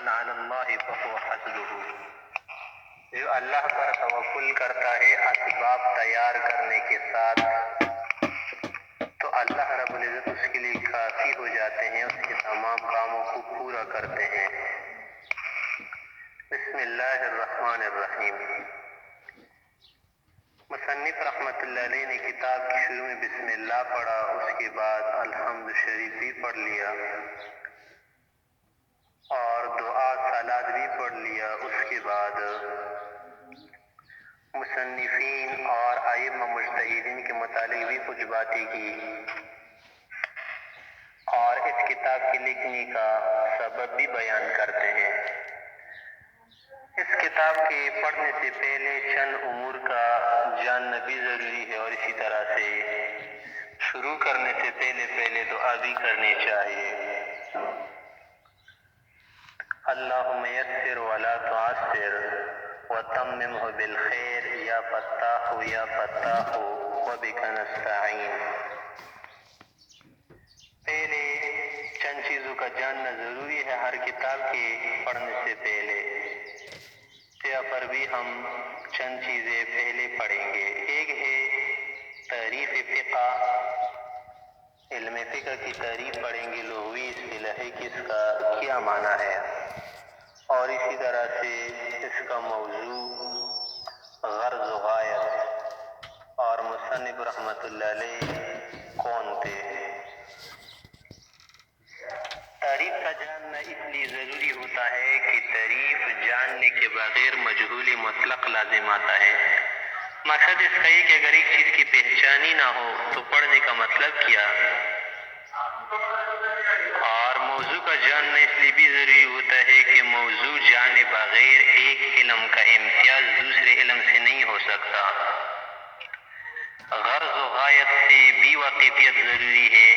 ومن علی اللہ فہو حسبہ، جو اللہ پر توکل کرتا ہے اسباب تیار کرنے کے ساتھ تو اللہ رب العزت اس کے لیے کافی ہو جاتے ہیں، اس کے تمام کاموں کو پورا کرتے ہیں۔ بسم اللہ الرحمن الرحیم۔ مصنف رحمۃ اللہ علیہ نے کتاب کی شروع میں بسم اللہ پڑھا، اس کے بعد الحمد شریف بھی پڑھ لیا اور دعا صلات بھی پڑھ لیا۔ اس کے بعد مصنفین اور ائمہ مجتہدین کے متعلق بھی کچھ باتیں کی اور اس کتاب کے لکھنے کا سبب بھی بیان کرتے ہیں۔ اس کتاب کے پڑھنے سے پہلے چند امور کا جاننا بھی ضروری ہے اور اسی طرح سے شروع کرنے سے پہلے دعا بھی کرنی چاہیے۔ اللہم یسر ولا تعسر وتممہ بالخیر یا فتاح وبک نستعین۔ پہلے چند چیزوں کا جاننا ضروری ہے ہر کتاب کے پڑھنے سے پہلے، یہاں پر بھی ہم چند چیزیں پہلے پڑھیں گے۔ ایک ہے تعریف فقہ، علم فقہ کی تعریف پڑھیں گے، لغوی اصطلاحی کی اس کا کیا معنی ہے، اور اسی طرح سے اس کا موضوع، غرض و غایت اور مصنف رحمۃ اللہ علیہ کون تھے۔ تعریف کا جاننا اس لیے ضروری ہوتا ہے کہ تعریف جاننے کے بغیر مجہول مطلق لازم آتا ہے۔ مقصد اس کا ہے کہ اگر ایک چیز کی پہچان ہی نہ ہو تو پڑھنے کا مطلب کیا، اور موضوع کا جاننا اس لیے بھی ضروری ہوتا ہے کہ موضوع جانے بغیر ایک علم کا امتیاز دوسرے علم سے نہیں ہو سکتا۔ غرض و غایت سے بھی واقفیت ضروری ہے،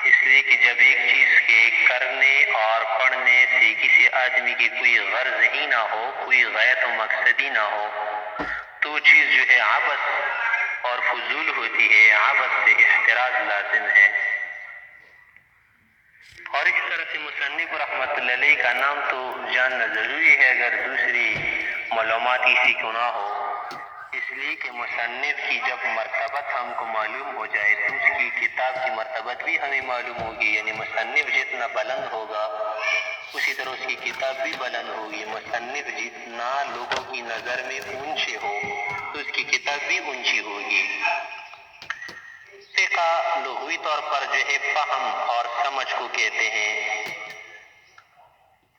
اس لیے کہ جب ایک چیز کے کرنے اور پڑھنے سے کسی آدمی کی کوئی غرض ہی نہ ہو، کوئی غایت و مقصد ہی نہ ہو تو چیز جو ہے عبث اور فضول ہوتی ہے، عبث سے احتراز لازم ہے۔ اور اس طرح سے مصنف رحمۃ اللہ علیہ کا نام تو جاننا ضروری ہے اگر دوسری معلومات اسی کو نہ ہو، اس لیے کہ مصنف کی جب مرتبت ہم کو معلوم ہو جائے تو اس کی کتاب کی مرتبت بھی ہمیں معلوم ہوگی، یعنی مصنف جتنا بلند ہوگا اسی طرح اس کی کتاب بھی بلند ہوگی۔ مصنف جتنا لوگوں کی نظر میں اونچے ہو تو اس کی کتاب بھی اونچی ہوگی۔ فقہ لغوی طور پر جو ہے فہم اور سمجھ کو کہتے ہیں۔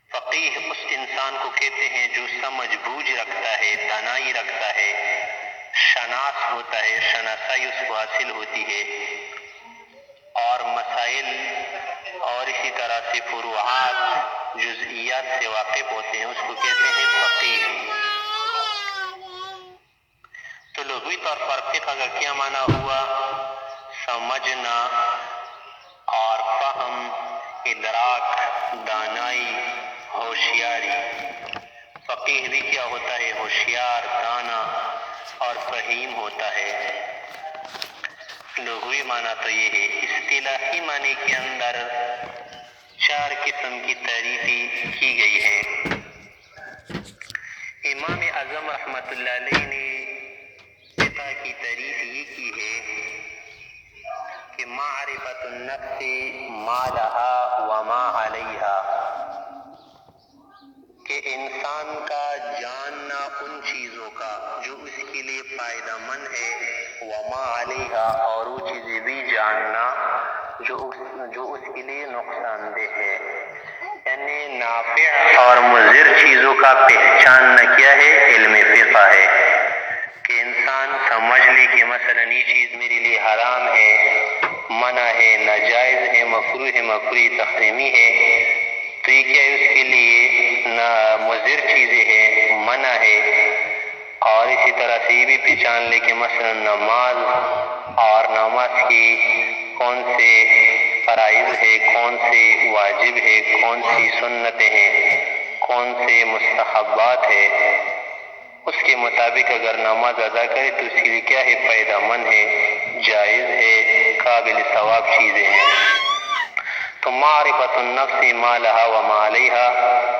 فقیہ اس انسان کو کہتے ہیں جو سمجھ بوجھ رکھتا ہے، دانائی رکھتا ہے، شناس ہوتا ہے، شناسائی اس کو حاصل ہوتی ہے اور مسائل اور اسی طرح سے فروعات جزئیات سے واقف ہوتے ہیں، اس کو کہتے ہیں فقیہ۔ تو لغوی طور پر فقہ کا کیا معنی ہوا؟ سمجھنا اور فہم، ادراک، دانائی، ہوشیاری۔ فقیہ بھی کیا ہوتا ہے؟ ہوشیار، دانا اور فہیم ہوتا ہے۔ لغوی معنی تو یہ ہے۔ اصطلاحی معنی کے اندر 4 قسم کی تعریفیں کی گئی ہے۔ امام اعظم رحمۃ اللہ علیہ نے فقہ کی تعریف یہ کی ہے کہ معرفت النفس ما لها وما علیہا، کہ انسان کا جاننا ان چیزوں کا جو اس کے لیے فائدہ مند ہے، وما علیہا، اور وہ چیزیں بھی جاننا جو اس کے لیے نقصان دہ ہے، یعنی نافع اور مضر چیزوں کا پہچاننا کیا ہے؟ علم فقہ ہے۔ کہ انسان سمجھ لے کہ مثلا یہ چیز میرے لیے حرام ہے، منع ہے، ناجائز ہے، مکروہ ہے، مکروہ تحریمی ہے، تو یہ کیا ہے؟ اس کے لیے مضر چیزیں ہیں، منع ہے۔ اور اسی طرح سے یہ بھی پہچان لے کہ مثلا نماز اور نماز کی کون سے فرائض ہے، کون سے واجب ہے، کون سی سنتیں ہیں، کون سے مستحبات ہے، اس کے مطابق اگر نماز ادا کرے تو اس کے لیے کیا ہے؟ فائدہ مند ہے، جائز ہے، قابل ثواب چیزیں ہیں۔ تو معرفت النفس ما لها وما علیها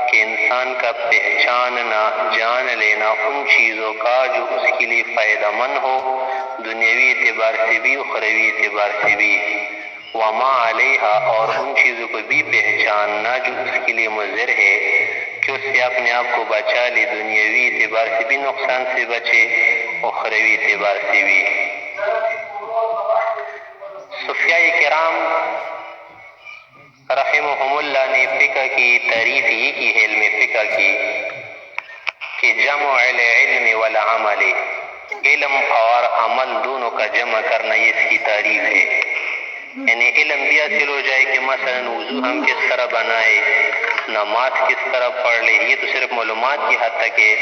کہ انسان کا پہچاننا، جان لینا ان چیزوں کا جو اس کے لیے فائدہ مند ہو، دنیاوی اعتبار سے بھی اخروی اعتبار سے بھی، وما علیها اور ان چیزوں کو بھی پہچاننا جو اس کے لیے مضر ہے کہ اس سے اپنے آپ کو بچا لے، دنیاوی اعتبار سے بھی نقصان سے بچے، اخروی اعتبار سے بھی۔ صوفیاء کرام رحمہم اللہ نے فقہ کی تعریف یہ کی ہے، علم فقہ کی، کہ جمع العلم والعمل، علم اور عمل دونوں کا جمع کرنا یہ اس کی تعریف ہے۔ یعنی علم بھی حاصل ہو جائے کہ مثلا وضو ہم کس طرح بنائے، نماز کس طرح پڑھ لے، یہ تو صرف معلومات کی حد تک ہے،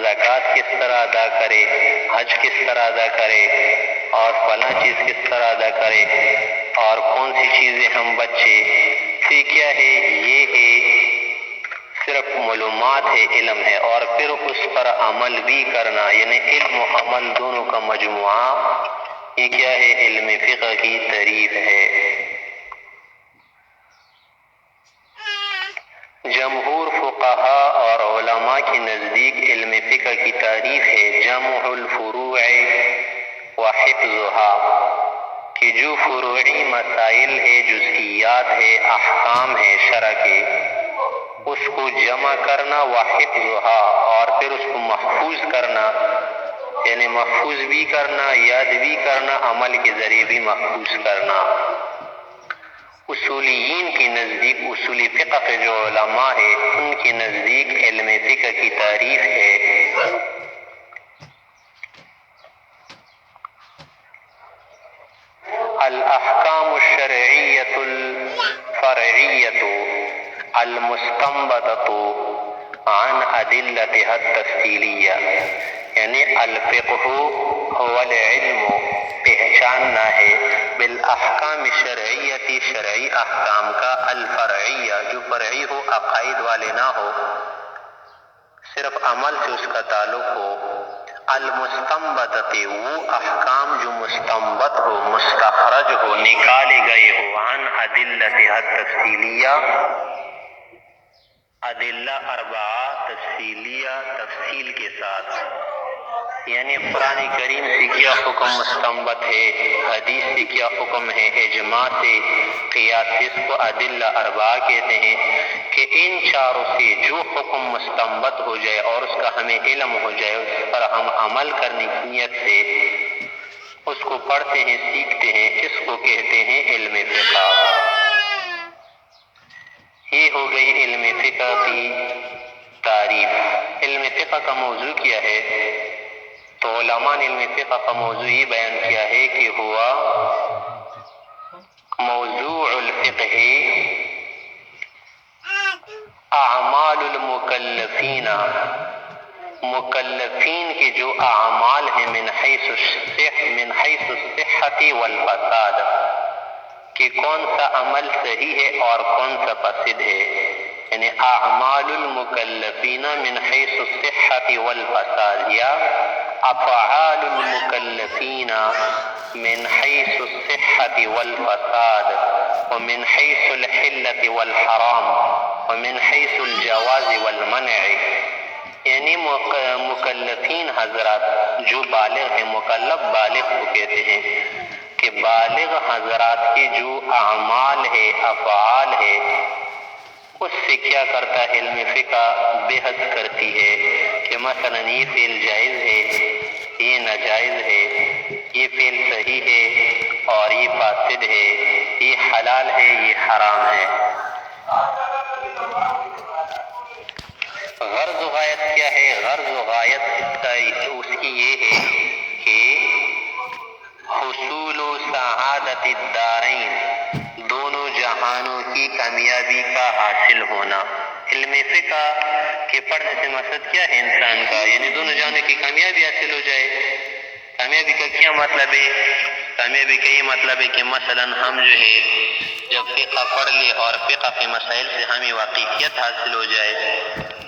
زکوٰۃ کس طرح ادا کرے، حج کس طرح ادا کرے، اور فلاں چیز کس طرح ادا کرے، اور کون سی چیزیں ہم بچے، یہ کیا ہے، یہ ہے صرف معلومات ہے، علم ہے، اور پھر اس پر عمل بھی کرنا، یعنی علم و عمل دونوں کا مجموعہ، یہ کیا ہے، علم فقہ کی تعریف ہے۔ جمہور فقہاء اور علماء کے نزدیک علم فقہ کی تعریف ہے جمع الفروع وحفظها، کہ جو فروعی مسائل ہے، جزئیات ہے، احکام ہے شرع کے، اس کو جمع کرنا، وحفظها اور پھر اس کو محفوظ کرنا، یعنی محفوظ بھی کرنا، یاد بھی کرنا، عمل کے ذریعے بھی محفوظ کرنا۔ اصولیین کے نزدیک، اصولی فقہ کے جو علماء ہیں ان کے نزدیک علم فقہ کی تعریف ہے الاحکام الشرعیۃ الفرعیۃ المستنبطۃ عن ادلتها التفصیلیہ، یعنی الفقہ هو العلم، پہچاننا ہے، بالاحکام شرعیتی، شرعی احکام کا، الفرعیہ جو فرعی ہو، عقائد والے نہ ہو، صرف عمل سے اس کا تعلق ہو، المستنبطۃ وہ احکام جو مستنبط ہو، مستخرج ہو، نکالے گئے ہو، عن ادلتها التفصیلیہ، ادلہ اربعہ تفصیلیہ، تفصیل کے ساتھ، یعنی قرآن کریم سے کیا حکم مستنبط ہے، حدیث سے کیا حکم ہے، اجماع سے، قیاس سے، اس کو ادلہ اربعہ کہتے ہیں، کہ ان چاروں سے جو حکم مستنبط ہو جائے اور اس کا ہمیں علم ہو جائے، اس پر ہم عمل کرنے کی نیت سے اس کو پڑھتے ہیں، سیکھتے ہیں، اس کو کہتے ہیں علم فقہ۔ یہ ہو گئی علم فقہ کی تعریف۔ علم فقہ کا موضوع کیا ہے؟ تو علماء نے علم فقہ کا موضوع یہ بیان کیا ہے کہ ہوا موضوع الفقہ اعمال المکلفین، مکلفین کے جو اعمال ہیں، من حیث الصحۃ والفساد، کہ کون سا عمل صحیح ہے اور کون سا فاسد ہے، یعنی اعمال المکلفین من حیث الصحۃ والفساد، یا افعال المکلفین من حیث الصحۃ والفساد، ومن حیث الحلۃ والحرام، ومن حیث الجواز والمنع، یعنی مکلفین حضرات جو بالغ ہیں، مکلف بالغ کو کہتے ہیں، کہ بالغ حضرات کے جو اعمال ہے، افعال ہے، اس سے کیا کرتا ہے علم فقہ، بحث کرتی ہے کہ مثلا یہ فعل جائز ہے، یہ ناجائز ہے، یہ فعل صحیح ہے اور یہ فاسد ہے، یہ حلال ہے، یہ حرام ہے۔ غرض و غایت کیا ہے؟ غرض و غایت اس کی یہ ہے کہ حصول سعادت الدارین، دونوں جہانوں کی کامیابی کا حاصل ہونا۔ علم فقہ کے پڑھنے سے مقصد کیا ہے انسان کا؟ یعنی دونوں جہانوں کی کامیابی حاصل ہو جائے۔ کامیابی کا کیا مطلب ہے؟ کامیابی کا یہ مطلب ہے کہ مثلا ہم جو ہے جب فقہ پڑھ لے اور فقہ کے مسائل سے ہمیں واقفیت حاصل ہو جائے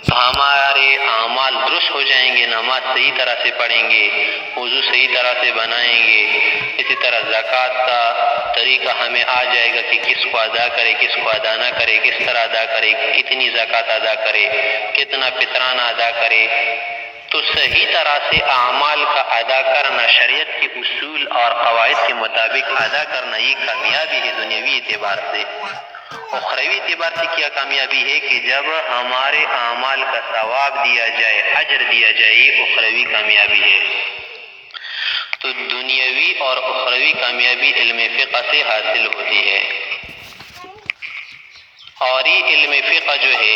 تو ہمارے اعمال درست ہو جائیں گے، نماز صحیح طرح سے پڑھیں گے، وضو صحیح طرح سے بنائیں گے، اسی طرح زکوٰۃ کا طریقہ ہمیں آ جائے گا کہ کس کو ادا کرے، کس کو ادا نہ کرے، کس طرح ادا کرے، کتنی زکوٰۃ ادا کرے، کتنا فطرانہ ادا کرے، تو صحیح طرح سے اعمال کا ادا کرنا، شریعت کے اصول اور قواعد کے مطابق ادا کرنا، یہ کامیابی ہے دنیاوی اعتبار سے۔ اخروی اعتبار سے کیا کامیابی ہے کہ جب ہمارے اعمال کا ثواب دیا جائے، اجر دیا جائے، یہ اخروی کامیابی ہے۔ تو دنیاوی اور اخروی کامیابی علم فقہ سے حاصل ہوتی ہے۔ اور یہ علم فقہ جو ہے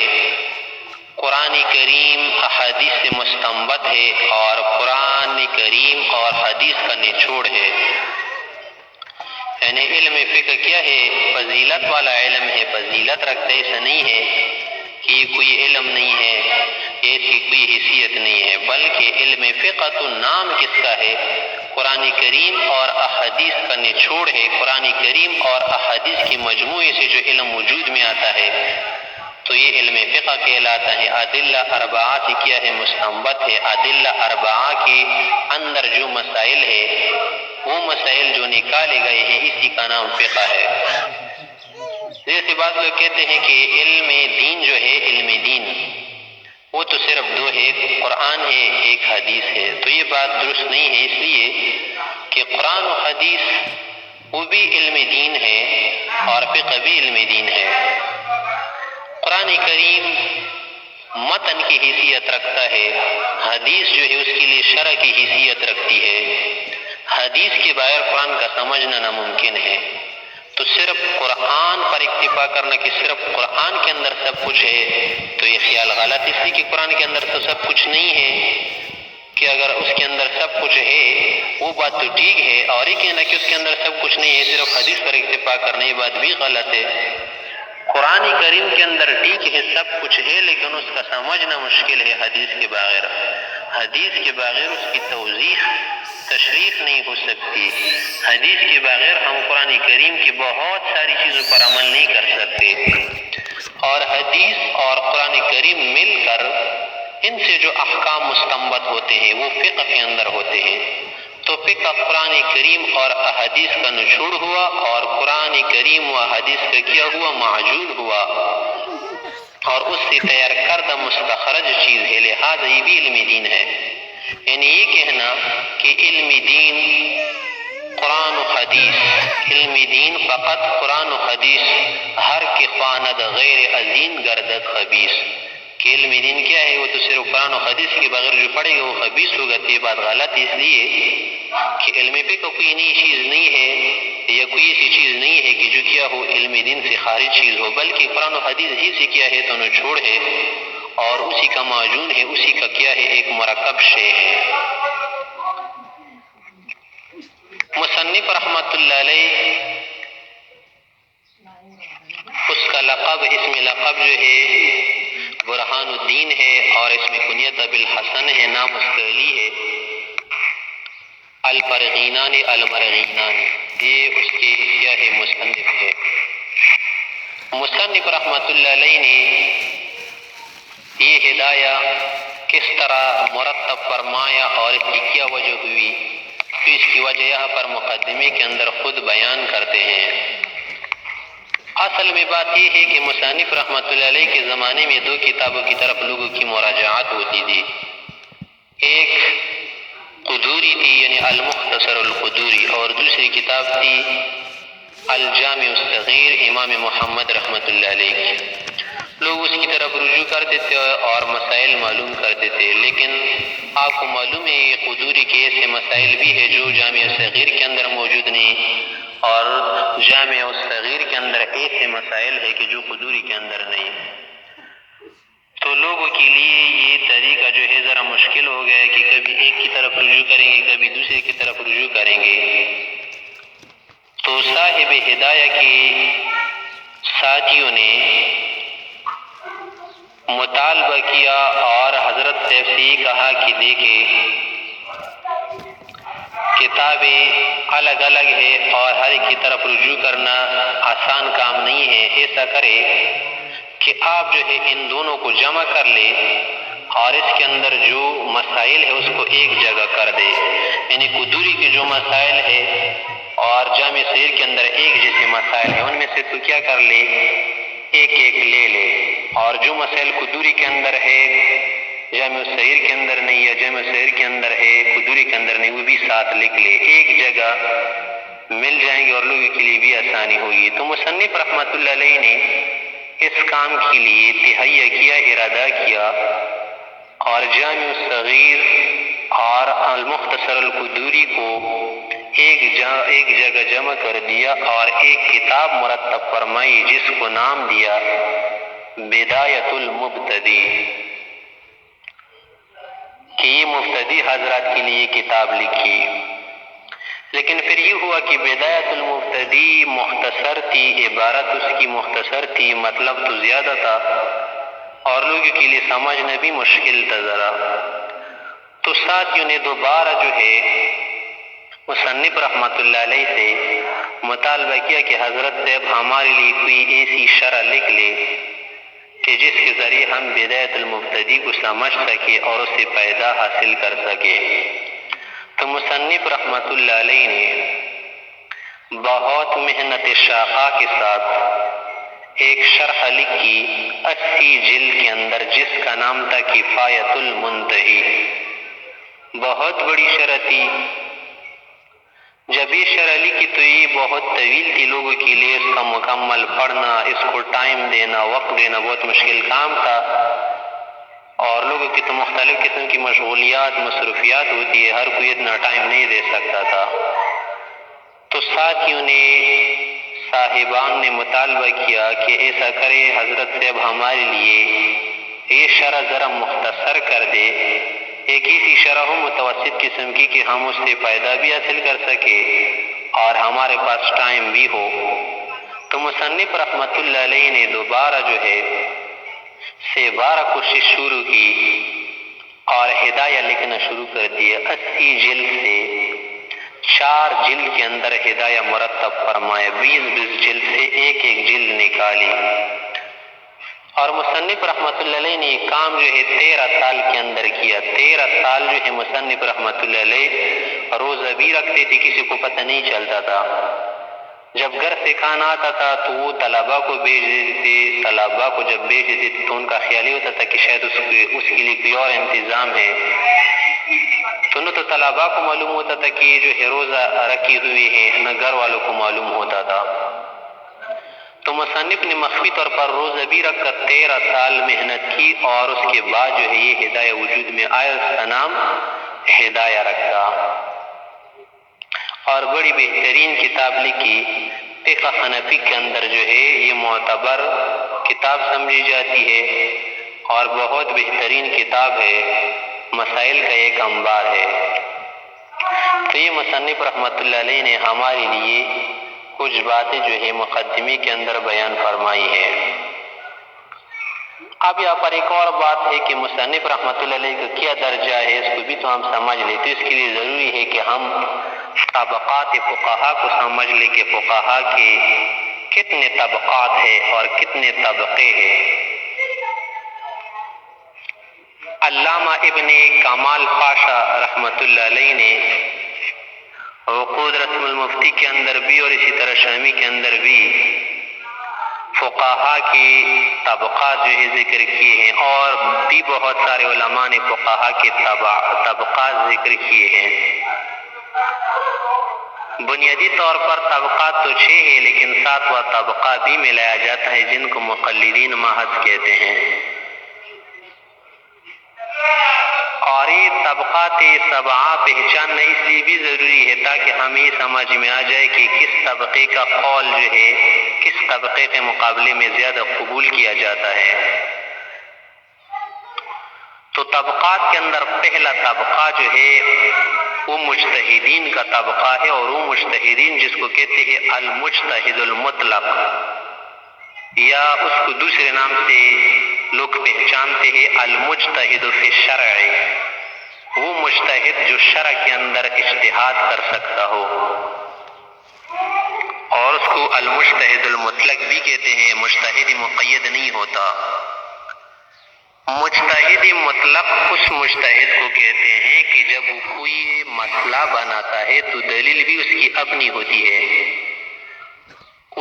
قرآن کریم احادیث سے مستنبط ہے، اور قرآن کریم اور حدیث کا نچوڑ ہے۔ یعنی علم فقہ کیا ہے؟ فضیلت والا علم ہے، فضیلت رکھتے، ایسا نہیں ہے کہ یہ کوئی علم نہیں ہے، ایسی کوئی حیثیت نہیں ہے، بلکہ علم فقہ تو نام کس کا ہے؟ قرآن کریم اور احادیث کا نچوڑ ہے۔ قرآن کریم اور احادیث کے مجموعے سے جو علم وجود میں آتا ہے تو یہ علم فقہ کہلاتا ہے۔ ادلہ اربعہ سے کیا ہے؟ مستنبط ہے۔ ادلہ اربعہ کے اندر جو مسائل ہے، وہ مسائل جو نکالے گئے ہیں، اسی کا نام فقہ ہے۔ جیسے بعض لوگ کہتے ہیں کہ علم دین جو ہے، علم دین وہ تو صرف دو ہے، ایک قرآن ہے، ایک حدیث ہے۔ تو یہ بات درست نہیں ہے، اس لیے کہ قرآن و حدیث وہ بھی علم دین ہے اور فقہ بھی علم دین ہے۔ قرآن کریم متن کی حیثیت رکھتا ہے، حدیث جو ہے اس کے لیے شرع کی حیثیت رکھتی ہے۔ حدیث کے بغیر قرآن کا سمجھنا ناممکن ہے۔ تو صرف قرآن پر اکتفا کرنا کہ صرف قرآن کے اندر سب کچھ ہے، تو یہ خیال غلط، اس لیے کہ قرآن کے اندر تو سب کچھ نہیں ہے، کہ اگر اس کے اندر سب کچھ ہے وہ بات تو ٹھیک ہے، اور یہ کہنا کہ اس کے اندر سب کچھ نہیں ہے، صرف حدیث پر اکتفا کرنا، یہ بات بھی غلط ہے۔ قرآن کریم کے اندر ٹھیک ہے سب کچھ ہے، لیکن اس کا سمجھنا مشکل ہے حدیث کے بغیر۔ حدیث کے بغیر اس کی توضیح، تشریح نہیں ہو سکتی۔ حدیث کے بغیر ہم قرآن کریم کی بہت ساری چیزوں پر عمل نہیں کر سکتے، اور حدیث اور قرآن کریم مل کر ان سے جو احکام مستنبط ہوتے ہیں وہ فقہ کے اندر ہوتے ہیں۔ تو فقہ قرآن کریم اور احادیث کا نچوڑ ہوا، اور قرآن کریم و احادیث کا کیا ہوا؟ معجون ہوا، اور اس سے تیار کردہ مستخرج چیز ہے، لہذا یہ بھی علم دین ہے۔ یعنی یہ کہنا کہ علم دین قرآن و حدیث، علم دین فقط قرآن و حدیث، ہر کے خواند غیر عظیم گردد خبیث، کہ علم دین کیا ہے؟ وہ تو صرف قرآن و حدیث کے بغیر جو پڑھے گا وہ خبیث ہوگا۔ تو یہ بات غلط ہے، اس لیے کہ علم فقہ کوئی نئی چیز نہیں ہے، یا کوئی ایسی چیز نہیں ہے کہ جو کیا ہو علم دین سے خارج چیز ہو، بلکہ قرآن و حدیث ہی سے کیا ہے تو نچوڑ ہے، اور اسی کا معجون ہے، اسی کا کیا ہے؟ ایک مرکب شے ہے۔ مصنف رحمت اللہ علیہ اس کا لقب، اسم لقب جو ہے برہان الدین ہے، اور اس میں کنیت بالحسن ہے، نام اس کا علی ہے۔ الفرغینان المرغینان، یہ اس کے کیا ہے؟ مصنف ہے۔ مصنف رحمت اللہ علیہ نے یہ ہدایہ کس طرح مرتب فرمایا اور اس کی کیا وجہ ہوئی، تو اس کی وجہ یہاں پر مقدمے کے اندر خود بیان کرتے ہیں۔ اصل میں بات یہ ہے کہ مصنف رحمت اللہ علیہ کے زمانے میں دو کتابوں کی طرف لوگوں کی مراجعات ہوتی تھی۔ ایک قدوری تھی، یعنی المختصر القدوری، اور دوسری کتاب تھی الجامع الصغیر امام محمد رحمت اللہ علیہ کی۔ لوگ اس کی طرف رجوع کرتے تھے اور مسائل معلوم کرتے تھے، لیکن آپ کو معلوم ہے یہ قدوری کے ایسے مسائل بھی ہے جو جامع الصغیر کے اندر موجود نہیں، اور جامع الصغیر کے اندر ایسے مسائل ہے کہ جو قدوری کے اندر نہیں۔ تو لوگوں کے لیے یہ طریقہ جو ہے ذرا مشکل ہو گیا ہے کہ کبھی ایک کی طرف رجوع کریں گے، کبھی دوسرے کی طرف رجوع کریں گے۔ تو صاحب ہدایہ کے ساتھیوں نے مطالبہ کیا اور حضرت صاحب سے یہ کہا کہ دیکھیں کتابیں الگ الگ ہے اور ہر ایک کی طرف رجوع کرنا آسان کام نہیں ہے، ایسا کرے کہ آپ جو ہے ان دونوں کو جمع کر لے اور اس کے اندر جو مسائل ہے اس کو ایک جگہ کر دے، یعنی قدوری کے جو مسائل ہے اور جامع جامع صغیر کے اندر ایک جیسے مسائل ہیں، ان میں سے تو کیا کر لے، ایک ایک لے لے، اور جو مسائل قدوری کے اندر ہے جامع صغیر کے اندر نہیں یا جامع صغیر کے اندر ہے قدوری کے اندر نہیں، وہ بھی ساتھ لکھ لے، ایک جگہ مل جائیں گے اور لوگوں کے لیے بھی آسانی ہوگی۔ تو مصنف رحمۃ اللہ علیہ نے اس کام کے لیے تہیہ کیا، ارادہ کیا، اور جامع صغیر اور المختصر القدوری کو ایک جگہ جمع کر دیا اور ایک کتاب مرتب فرمائی جس کو نام دیا بدایۃ المبتدی، کہ یہ مبتدی حضرات کے لیے کتاب لکھی۔ لیکن پھر یہ ہوا کہ بدایۃ المبتدی مختصر تھی، عبارت اس کی مختصر تھی، مطلب تو زیادہ تھا اور لوگوں کے لیے سمجھنا بھی مشکل تھا ذرا۔ تو ساتھیوں نے دوبارہ جو ہے مصنف رحمۃ اللہ علیہ سے مطالبہ کیا کہ حضرت صاحب ہمارے لیے کوئی ایسی شرح لکھ لے کہ جس کے ذریعے ہم بدایۃ المبتدی کو سمجھ سکے اور اسے فائدہ حاصل کر سکے۔ تو مصنف رحمۃ اللہ علیہ نے بہت محنت شاقہ کے ساتھ ایک شرح لکھی 80 جلد کے اندر، جس کا نام تھا کفایۃ المنتہی۔ بہت بڑی شرح تھی۔ جب یہ شرح لکھی تو یہ بہت طویل تھی، لوگوں کے لیے اس کا مکمل پڑھنا، اس کو ٹائم دینا، وقت دینا بہت مشکل کام تھا، اور لوگوں کی تو مختلف قسم کی مشغولیات، مصروفیات ہوتی ہے، ہر کوئی اتنا ٹائم نہیں دے سکتا تھا۔ تو ساتھیوں نے، صاحبان نے مطالبہ کیا کہ ایسا کرے حضرت صاحب ہمارے لیے یہ شرح ذرا مختصر کر دے، ایک ایسی شرح ہو متوسط قسم کی کہ ہم اس سے فائدہ بھی حاصل کر سکے اور ہمارے پاس ٹائم بھی ہو۔ تو مصنف رحمۃ اللہ علیہ نے دوبارہ جو ہے سے 12 کوشش شروع کی اور ہدایہ لکھنا شروع کر دیا۔ 80 جلد سے 4 جلد کے اندر ہدایہ مرتب فرمائے، 20 جلد سے ایک ایک جلد نکالی، اور مصنف رحمۃ اللہ علیہ نے یہ کام جو ہے 13 سال کے اندر کیا۔ 13 سال جو ہے مصنف رحمۃ اللہ علیہ روزہ بھی رکھتے تھے، کسی کو پتہ نہیں چلتا تھا۔ جب گھر سے کھانا آتا تھا تو وہ طلباء کو بھیج دیتے تھے، طلباء کو جب بھیج دیتے تھے تو ان کا خیال یہ ہوتا تھا کہ شاید اس کے لیے کوئی اور انتظام ہے، تو نہ تو طلباء کو معلوم ہوتا تھا کہ یہ جو ہے روزہ رکھی ہوئی ہے، نہ گھر والوں کو معلوم ہوتا تھا۔ تو مصنف نے مخفی طور پر روزہ بھی رکھ کر 13 سال محنت کی، اور اس کے بعد جو ہے یہ ہدایہ وجود میں آیا، اس کا نام ہدایہ رکھا، اور بڑی بہترین کتاب لکھی۔ فقہ حنفی کے اندر جو ہے یہ معتبر کتاب سمجھی جاتی ہے اور بہت بہترین کتاب ہے، مسائل کا ایک انبار ہے۔ تو یہ مصنف رحمۃ اللہ علیہ نے ہمارے لیے کچھ باتیں جو ہے مقدمے کے اندر بیان فرمائی ہے۔ اب یہاں پر ایک اور بات ہے کہ مصنف رحمۃ اللہ علیہ کا کیا درجہ ہے، اس کو بھی تو ہم سمجھ لیتے۔ اس کے لیے ضروری ہے کہ ہم طبقات فقہا کو سمجھ لیں کہ فقہا کے کتنے طبقات ہیں اور کتنے طبقے ہیں۔ علامہ ابن کمال پاشا رحمۃ اللہ علیہ نے عقود رسم المفتی کے اندر بھی اور اسی طرح شامی کے اندر بھی فقہا کی طبقات جو ہے ذکر کیے ہیں، اور بھی بہت سارے علماء نے فقہا کے طبقات ذکر کیے ہیں۔ بنیادی طور پر طبقات تو 6 ہیں، لیکن 7واں طبقہ بھی ملایا جاتا ہے جن کو مقلدین محض کہتے ہیں، اور یہ طبقات 7 پہچاننا اس لیے بھی ضروری ہے تاکہ ہمیں سمجھ میں آ جائے کہ کس طبقے کا قول جو ہے کس طبقے کے مقابلے میں زیادہ قبول کیا جاتا ہے۔ تو طبقات کے اندر پہلا طبقہ جو ہے وہ مجتہدین کا طبقہ ہے، اور وہ مجتہدین جس کو کہتے ہیں المجتہد المطلق، یا اس کو دوسرے نام سے لوگ پہچانتے ہیں المجتہد فی الشرع، وہ مجتہد جو شرع کے اندر اجتہاد کر سکتا ہو، اور اس کو المجتہد المطلق بھی کہتے ہیں، مجتہد مقید نہیں ہوتا۔ مجتہد مطلق اس مجتہد کو کہتے ہیں کہ جب وہ کوئی مسئلہ بناتا ہے تو دلیل بھی اس کی اپنی ہوتی ہے،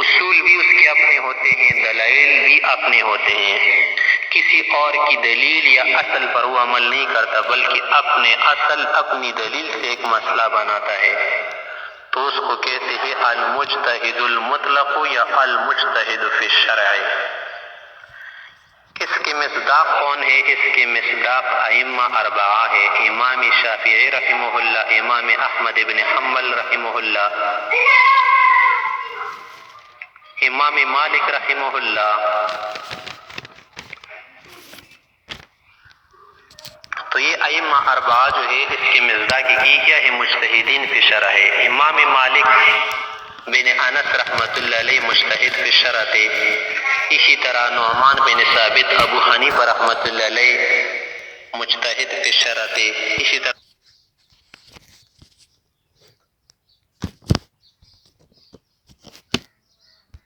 اصول بھی اس کے اپنے ہوتے ہیں، دلائل بھی اپنے ہوتے ہیں۔ کسی اور کی دلیل یا اصل پر وہ عمل نہیں کرتا، بلکہ اپنے اصل اپنی دلیل سے ایک مسئلہ بناتا ہے، تو اس کو کہتے ہیں المجتہد المطلق یا المجتہد فی الشرع۔ اس کے مصداق کون ہے؟ اس کے مصداق ائمہ اربعہ ہے، امام شافعی رحمہ اللہ، امام احمد بن حنبل رحمہ اللہ، امام مالک رحمہ اللہ۔ تو یہ ائمہ اربعہ جو ہے اس کے مصداق کی کیا ہے؟ مجتہدین فی الشرع ہے۔ امام مالک بن انس رحمۃ اللہ علیہ مجتہد فی الشرع تھے، اسی طرح نعمان بن ثابت ابو حنیفہ رحمۃ اللہ علیہ مجتہد فی الشرع تھے، اسی طرح